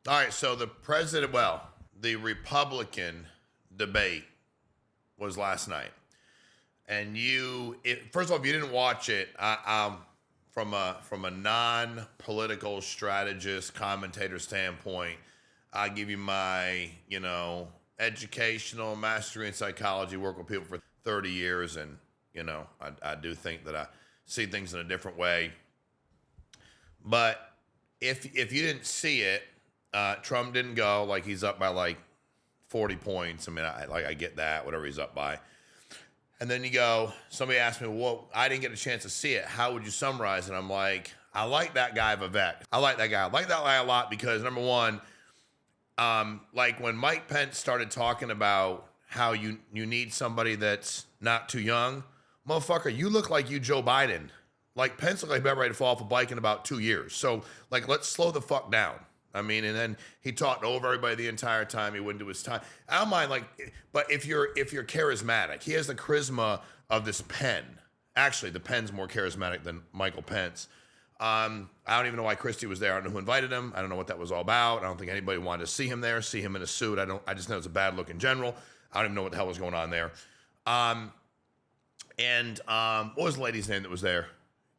All right, so the Republican debate was last night, and first of all, if you didn't watch it, from a non-political strategist commentator standpoint, I give you my educational mastery in psychology, work with people for 30 years, and I do think that I see things in a different way. But if you didn't see it, Trump didn't go. Like, he's up by like 40 points. I mean, I get that, whatever he's up by. And then somebody asked me, well, I didn't get a chance to see it. How would you summarize it? I'm like, I like that guy, Vivek. I like that guy. I like that guy a lot because, number one, like when Mike Pence started talking about how you need somebody that's not too young, motherfucker, you look like you Joe Biden. Like, Pence looked like he's about ready to fall off a bike in about 2 years. So, like, let's slow the fuck down. I mean, and then he talked over everybody the entire time. He wouldn't do his time. I don't mind, but if you're charismatic, he has the charisma of this pen. Actually, the pen's more charismatic than Michael Pence. I don't even know why Christie was there. I don't know who invited him. I don't know what that was all about. I don't think anybody wanted to see him there, see him in a suit. I just know it's a bad look in general. I don't even know what the hell was going on there. What was the lady's name that was there?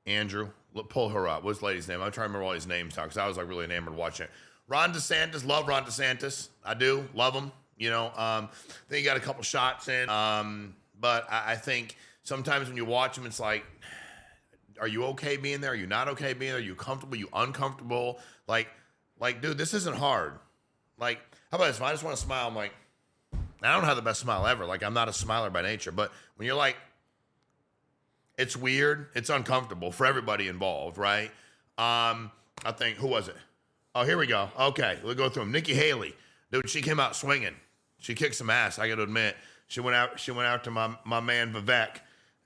Andrew, pull her up. What's the lady's name? I'm trying to remember all these names now because I was like really enamored watching it. Ron DeSantis, love Ron DeSantis. I do, love him. Then he got a couple shots in. But I think sometimes when you watch him, it's like, are you okay being there? Are you not okay being there? Are you comfortable? Are you uncomfortable? Like, dude, this isn't hard. Like, how about this? If I just want to smile, I'm like, I don't have the best smile ever. Like, I'm not a smiler by nature. But when you're like, it's weird. It's uncomfortable for everybody involved, right? I think, who was it? Oh, here we go. Okay, we'll go through them. Nikki Haley, dude, she came out swinging. She kicked some ass. I got to admit, she went out to my man Vivek,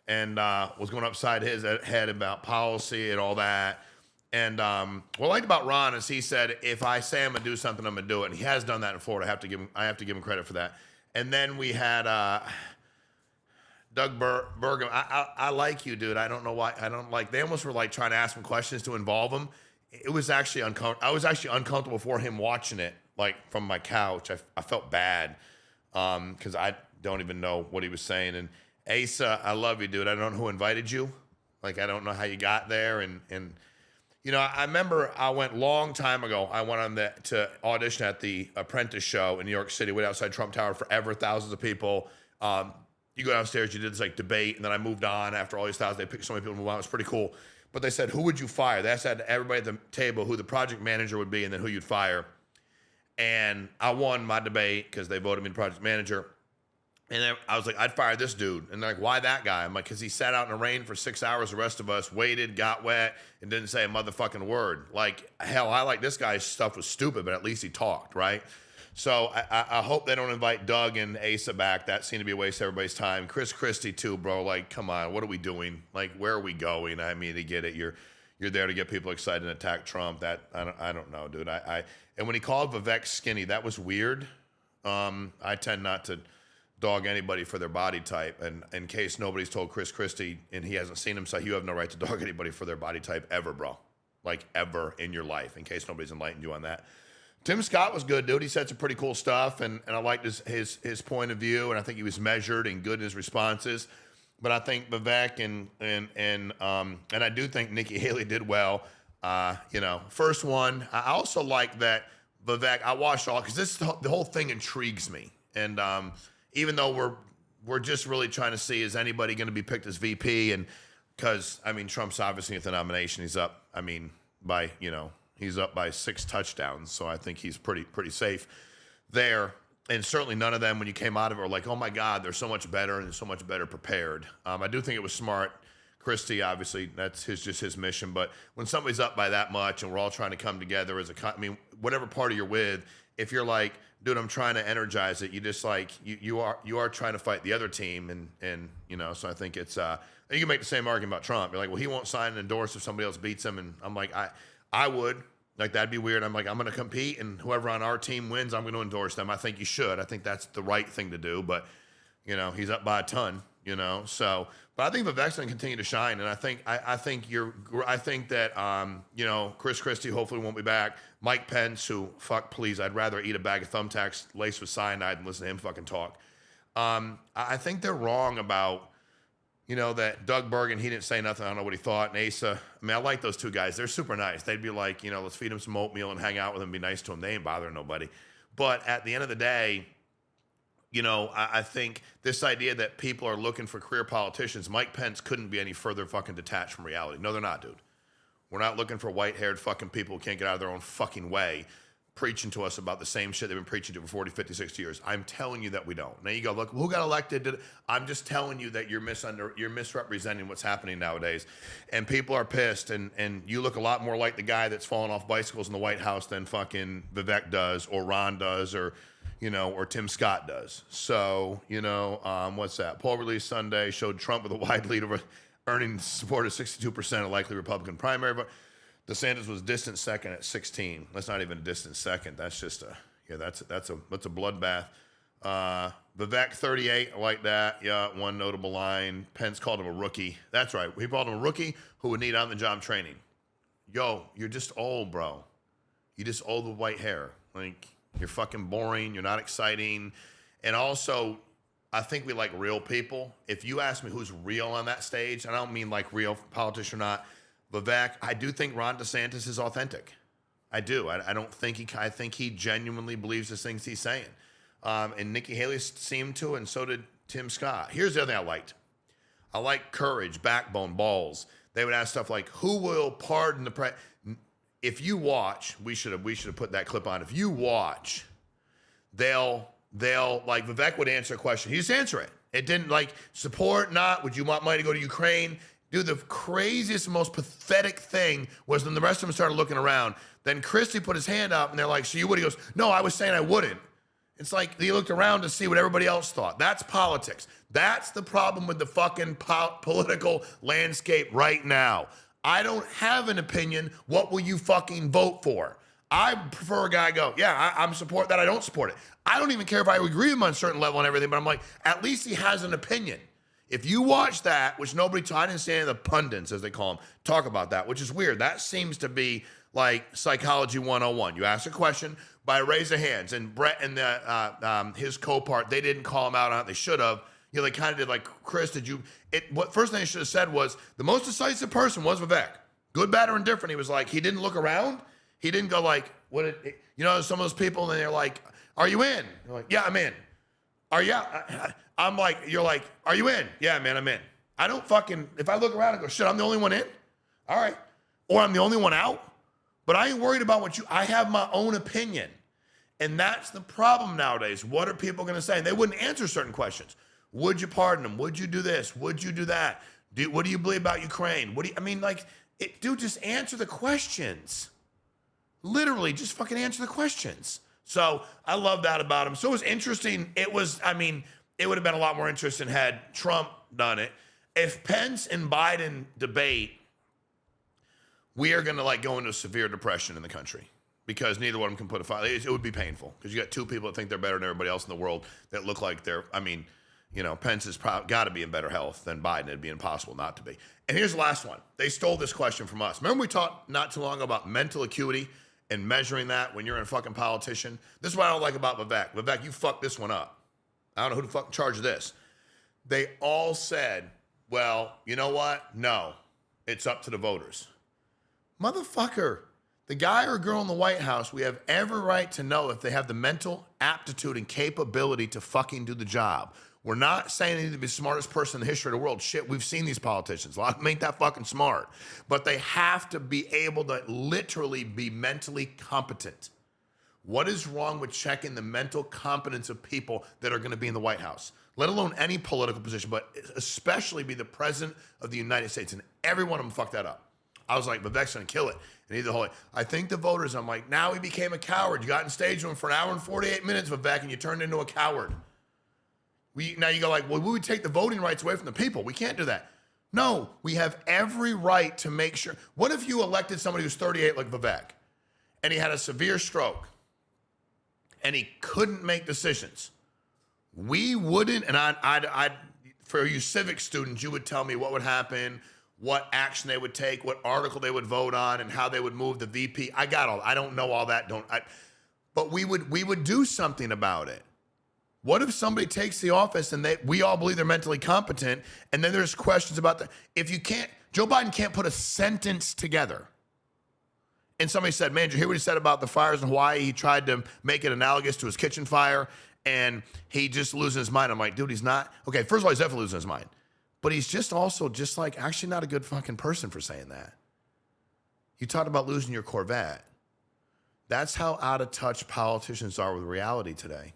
and was going upside his head about policy and all that. And what I liked about Ron is he said, if I say I'm gonna do something, I'm gonna do it. And he has done that in Florida. I have to give him credit for that. And then we had Doug Burgum. I like you, dude. I don't know why. I don't like. They almost were like trying to ask him questions to involve him. It was actually uncomfortable. I was actually uncomfortable for him watching it, like from my couch. I felt bad because I don't even know what he was saying. And Asa, I love you, dude. I don't know who invited you. Like, I don't know how you got there. And I remember I went long time ago. I went on to audition at the Apprentice show in New York City, wait outside Trump Tower forever, thousands of people. You go downstairs, you did this like debate, and then I moved on after all these thousands. They picked so many people to move on. It was pretty cool. But they said, who would you fire? They said everybody at the table who the project manager would be and then who you'd fire. And I won my debate because they voted me the project manager. And then I was like, I'd fire this dude. And they're like, why that guy? I'm like, because he sat out in the rain for 6 hours. The rest of us waited, got wet, and didn't say a motherfucking word. Like, hell, I like this guy's stuff was stupid, but at least he talked, right? So I hope they don't invite Doug and Asa back. That seemed to be a waste of everybody's time. Chris Christie too, bro. Like, come on, what are we doing? Like, where are we going? I mean, to get it, you're there to get people excited and attack Trump. That I don't know, dude. And when he called Vivek skinny, that was weird. I tend not to dog anybody for their body type. And in case nobody's told Chris Christie and he hasn't seen him, so you have no right to dog anybody for their body type ever, bro. Like, ever in your life. In case nobody's enlightened you on that. Tim Scott was good, dude. He said some pretty cool stuff, and I liked his point of view, and I think he was measured and good in his responses. But I think Vivek and I do think Nikki Haley did well. First one. I also like that Vivek. I watched all because the whole thing intrigues me, and even though we're just really trying to see is anybody going to be picked as VP, and because Trump's obviously at the nomination. He's up. He's up by 6 touchdowns, so I think he's pretty safe there. And certainly none of them, when you came out of it, were like, oh my God, they're so much better and so much better prepared. I do think it was smart. Christie, obviously, that's just his mission. But when somebody's up by that much and we're all trying to come together as whatever party you're with, if you're like, dude, I'm trying to energize it, you just like, you are trying to fight the other team. And so I think it's, you can make the same argument about Trump. You're like, well, he won't sign and endorse if somebody else beats him. And I'm like, I would. Like, that'd be weird. I'm like, I'm going to compete, and whoever on our team wins, I'm going to endorse them. I think you should. I think that's the right thing to do. But, he's up by a ton. you know? So, but I think Vivek's going to continue to shine. And I think that, you know, Chris Christie hopefully won't be back. Mike Pence, who, fuck, please, I'd rather eat a bag of thumbtacks laced with cyanide than listen to him fucking talk. I think they're wrong about, you know, that Doug Bergen, he didn't say nothing. I don't know what he thought. And Asa, I mean, I like those two guys. They're super nice. They'd be like, you know, let's feed him some oatmeal and hang out with him, be nice to him. They ain't bothering nobody. But at the end of the day, you know, I think this idea that people are looking for career politicians, Mike Pence couldn't be any further fucking detached from reality. No, they're not, dude. We're not looking for white-haired fucking people who can't get out of their own fucking way preaching to us about the same shit they've been preaching to for 40, 50, 60 years. I'm telling you that we don't. Now you go, look, who got elected? I'm just telling you that you're misrepresenting what's happening nowadays. And people are pissed. And you look a lot more like the guy that's falling off bicycles in the White House than fucking Vivek does, or Ron does, or, you know, or Tim Scott does. So, you know, what's that? Poll release Sunday showed Trump with a wide lead over earning support of 62% of likely Republican primary vote. DeSantis was distant second at 16. That's not even a distant second. That's just that's a bloodbath. Vivek 38, I like that. Yeah, one notable line. Pence called him a rookie. That's right. He called him a rookie who would need on-the-job training. Yo, you're just old, bro. You just old with white hair. Like, you're fucking boring. You're not exciting. And also, I think we like real people. If you ask me who's real on that stage, I don't mean like real politician or not, Vivek, I do think Ron DeSantis is authentic. I do. I think he genuinely believes the things he's saying. And Nikki Haley seemed to, and so did Tim Scott. Here's the other thing I liked. I like courage, backbone, balls. They would ask stuff like, who will pardon the president? If you watch, we should have put that clip on. If you watch, they'll like Vivek would answer a question. He just answer it. It didn't like support, not, would you want money to go to Ukraine? Dude, the craziest, most pathetic thing was when the rest of them started looking around. Then Christie put his hand up, and they're like, so you would? He goes, no, I was saying I wouldn't. It's like he looked around to see what everybody else thought. That's politics. That's the problem with the fucking political landscape right now. I don't have an opinion. What will you fucking vote for? I prefer a guy go, yeah, I'm support that. I don't support it. I don't even care if I agree with him on a certain level and everything, but I'm like, at least he has an opinion. If you watch that, which nobody taught, I didn't see any of the pundits, as they call them, talk about that, which is weird. That seems to be like psychology 101. You ask a question by a raise of hands, and Brett and his co-part, they didn't call him out on it. They should have. You know, they kind of did like, Chris, what first thing they should have said was, the most decisive person was Vivek. Good, bad, or indifferent. He was like, he didn't look around. He didn't go like, you know, some of those people, and they're like, are you in? You're like, yeah, I'm in. Are you? I'm like, you're like, are you in? Yeah, man, I'm in. I don't fucking, if I look around and go, shit, I'm the only one in? All right. Or I'm the only one out? But I ain't worried about I have my own opinion. And that's the problem nowadays. What are people going to say? And they wouldn't answer certain questions. Would you pardon them? Would you do this? Would you do that? What do you believe about Ukraine? Dude, just answer the questions. Literally, just fucking answer the questions. So I love that about him. So it was interesting. It would have been a lot more interesting had Trump done it. If Pence and Biden debate, we are going to like go into a severe depression in the country because neither one of them can put a fight. It would be painful because you got two people that think they're better than everybody else in the world that look like Pence has got to be in better health than Biden. It'd be impossible not to be. And here's the last one. They stole this question from us. Remember we talked not too long ago about mental acuity and measuring that when you're a fucking politician? This is what I don't like about Vivek. Vivek, you fucked this one up. I don't know who the fuck in charge of this. They all said, well, you know what? No, it's up to the voters. Motherfucker, the guy or girl in the White House, we have every right to know if they have the mental aptitude and capability to fucking do the job. We're not saying they need to be the smartest person in the history of the world. Shit, we've seen these politicians. A lot of them ain't that fucking smart. But they have to be able to literally be mentally competent. What is wrong with checking the mental competence of people that are going to be in the White House? Let alone any political position, but especially be the president of the United States. And every one of them fucked that up. I was like, Vivek's going to kill it. And I think the voters, I'm like, now he became a coward. You got in stage room for an hour and 48 minutes, Vivek, and you turned into a coward. Now you go like, well, we would take the voting rights away from the people. We can't do that. No, we have every right to make sure. What if you elected somebody who's 38 like Vivek, and he had a severe stroke, and he couldn't make decisions? We wouldn't, and I'd for you civics students, you would tell me what would happen, what action they would take, what article they would vote on, and how they would move the VP. I got all. I don't know all that. But we would do something about it. What if somebody takes the office and we all believe they're mentally competent, and then there's questions about if you can't, Joe Biden can't put a sentence together. And somebody said, man, did you hear what he said about the fires in Hawaii? He tried to make it analogous to his kitchen fire, and he just losing his mind. I'm like, dude, he's not. Okay, first of all, he's definitely losing his mind. But he's just also just like actually not a good fucking person for saying that. You talked about losing your Corvette. That's how out of touch politicians are with reality today.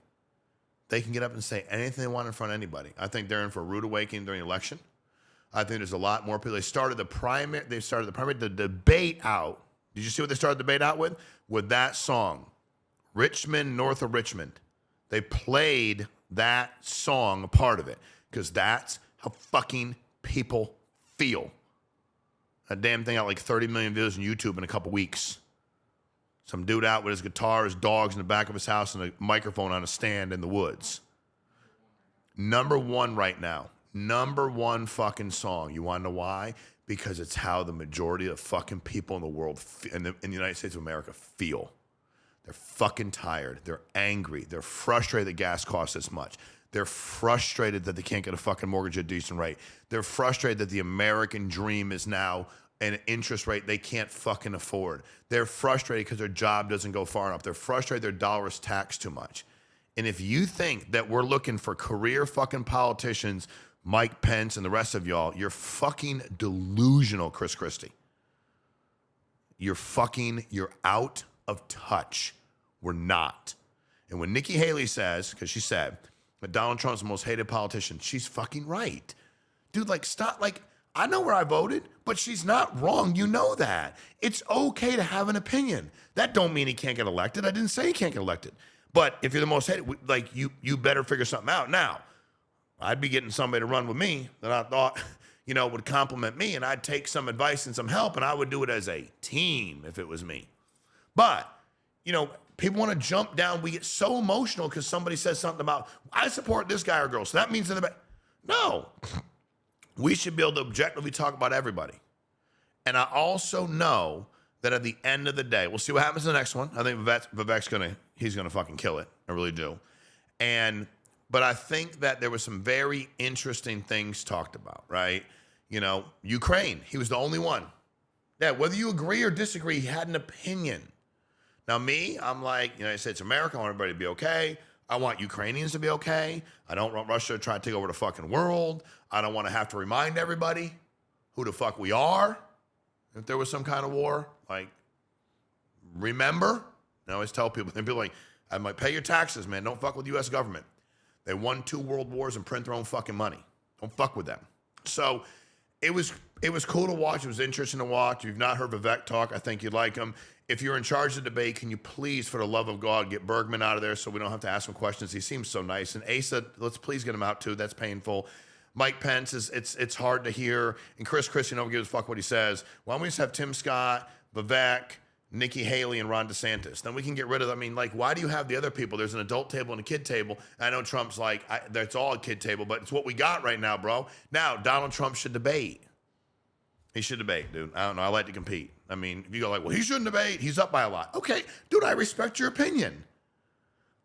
They can get up and say anything they want in front of anybody. I think they're in for a rude awakening during the election. I think there's a lot more people. They started the debate out. Did you see what they started the debate out with? With that song, Richmond, North of Richmond. They played that song, a part of it, because that's how fucking people feel. That damn thing got like 30 million views on YouTube in a couple weeks. Some dude out with his guitar, his dogs in the back of his house, and a microphone on a stand in the woods. Number one right now. Number one fucking song. You want to know why? Because it's how the majority of fucking people in the world, in the United States of America, feel. They're fucking tired. They're angry. They're frustrated that gas costs this much. They're frustrated that they can't get a fucking mortgage at a decent rate. They're frustrated that the American dream is now an interest rate they can't fucking afford. They're frustrated because their job doesn't go far enough. They're frustrated their dollar is taxed too much. And if you think that we're looking for career fucking politicians, Mike Pence and the rest of y'all, you're fucking delusional, Chris Christie. You're out of touch. We're not. And when Nikki Haley says, because she said that Donald Trump's the most hated politician, she's fucking right. Dude, like, stop. Like, I know where I voted, but she's not wrong. You know that. It's okay to have an opinion. That don't mean he can't get elected. I didn't say he can't get elected. But if you're the most hated, like, you better figure something out. Now, I'd be getting somebody to run with me that I thought, would compliment me, and I'd take some advice and some help, and I would do it as a team if it was me. But, people want to jump down. We get so emotional because somebody says something about, I support this guy or girl, so that means in the back. No. We should be able to objectively talk about everybody. And I also know that at the end of the day, we'll see what happens in the next one. I think Vivek's he's gonna fucking kill it. I really do. But I think that there was some very interesting things talked about, right? Ukraine, he was the only one. Yeah, whether you agree or disagree, he had an opinion. Now me, I'm like, United States of America, I want everybody to be okay. I want Ukrainians to be okay. I don't want Russia to try to take over the fucking world. I don't want to have to remind everybody who the fuck we are if there was some kind of war. Like, remember? I always tell people, and people are like, I'm like, pay your taxes, man. Don't fuck with the U.S. government. They won 2 world wars and print their own fucking money. Don't fuck with them. So it was cool to watch. It was interesting to watch. If you've not heard Vivek talk, I think you'd like him. If you're in charge of the debate, can you please, for the love of God, get Bergman out of there so we don't have to ask him questions? He seems so nice. And Asa, let's please get him out too. That's painful. Mike Pence, it's hard to hear. And Chris Christie, don't give a fuck what he says. Why don't we just have Tim Scott, Vivek, Nikki Haley, and Ron DeSantis? Then we can get rid of them. I mean, like, why do you have the other people? There's an adult table and a kid table. I know Trump's like, that's all a kid table, but it's what we got right now, bro. Now, Donald Trump should debate. He should debate, dude. I don't know. I like to compete. I mean, if you go like, well, he shouldn't debate. He's up by a lot. Okay, dude, I respect your opinion.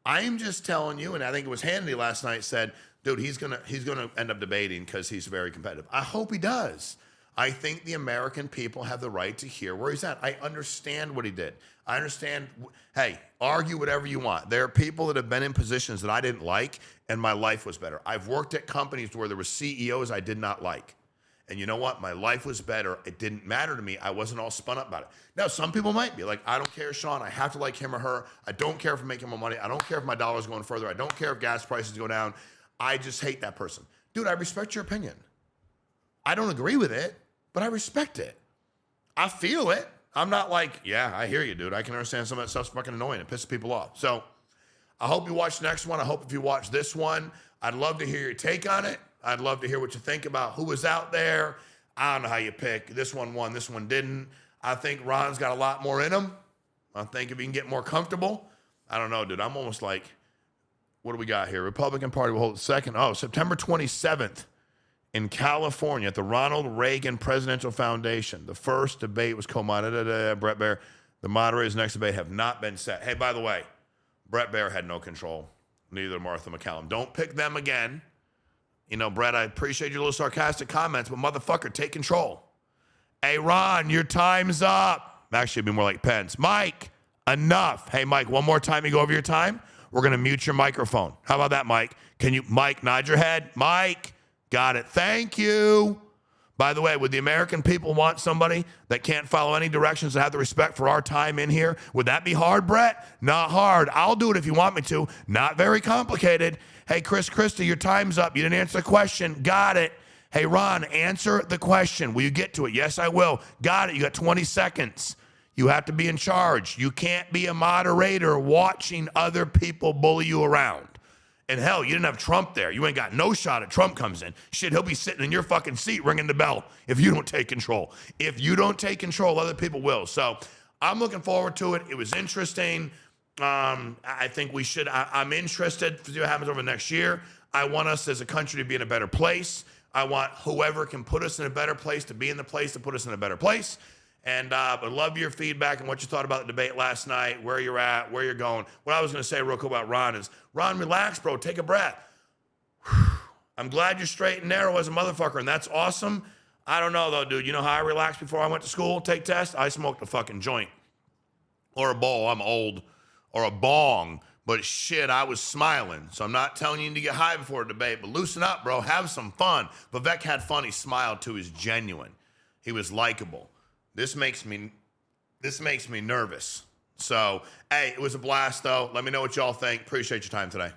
I am just telling you, and I think it was Hannity last night said, dude, he's gonna end up debating because he's very competitive. I hope he does. I think the American people have the right to hear where he's at. I understand what he did. I understand. Hey, argue whatever you want. There are people that have been in positions that I didn't like, and my life was better. I've worked at companies where there were CEOs I did not like. And you know what? My life was better. It didn't matter to me. I wasn't all spun up about it. Now, some people might be like, I don't care, Shawn. I have to like him or her. I don't care if I'm making more money. I don't care if my dollar's going further. I don't care if gas prices go down. I just hate that person. Dude, I respect your opinion. I don't agree with it, but I respect it. I feel it. I'm not like, yeah, I hear you, dude. I can understand some of that stuff's fucking annoying. It pisses people off. So I hope you watch the next one. I hope if you watch this one, I'd love to hear your take on it. I'd love to hear what you think about who was out there. I don't know how you pick. This one won, this one didn't. I think Ron's got a lot more in him. I think if he can get more comfortable. I don't know, dude. I'm almost like, what do we got here? Republican Party will hold second. Oh, September 27th in California at the Ronald Reagan Presidential Foundation. The first debate was co-moderated. Brett Baer. The moderators next debate have not been set. Hey, by the way, Brett Baer had no control. Neither Martha McCallum. Don't pick them again. You know, Brett, I appreciate your little sarcastic comments, but motherfucker, take control. Hey, Ron, your time's up. Actually, it'd be more like Pence. Mike, enough. Hey, Mike, one more time you go over your time, we're going to mute your microphone. How about that, Mike? Can you, Mike, nod your head? Mike, got it. Thank you. By the way, would the American people want somebody that can't follow any directions and have the respect for our time in here? Would that be hard, Brett? Not hard. I'll do it if you want me to. Not very complicated. Hey, Chris Christie, your time's up. You didn't answer the question. Got it. Hey, Ron, answer the question. Will you get to it? Yes, I will. Got it. You got 20 seconds. You have to be in charge. You can't be a moderator watching other people bully you around. And hell, you didn't have Trump there. You ain't got no shot at Trump comes in. Shit, he'll be sitting in your fucking seat ringing the bell if you don't take control. If you don't take control, other people will. So I'm looking forward to it. It was interesting. I think we should, I'm interested to see what happens over the next year. I want us as a country to be in a better place. I want whoever can put us in a better place to be in the place to put us in a better place. And I love your feedback and what you thought about the debate last night, where you're at, where you're going. What I was going to say real quick about Ron is, Ron, relax, bro. Take a breath. I'm glad you're straight and narrow as a motherfucker, and that's awesome. I don't know, though, dude. You know how I relaxed before I went to school, take tests? I smoked a fucking joint. Or a bowl. I'm old. Or a bong. But shit, I was smiling. So I'm not telling you to get high before a debate, but loosen up, bro. Have some fun. Vivek had fun. He smiled too. He was genuine. He was likable. This makes me nervous. So, hey, it was a blast, though. Let me know what y'all think. Appreciate your time today.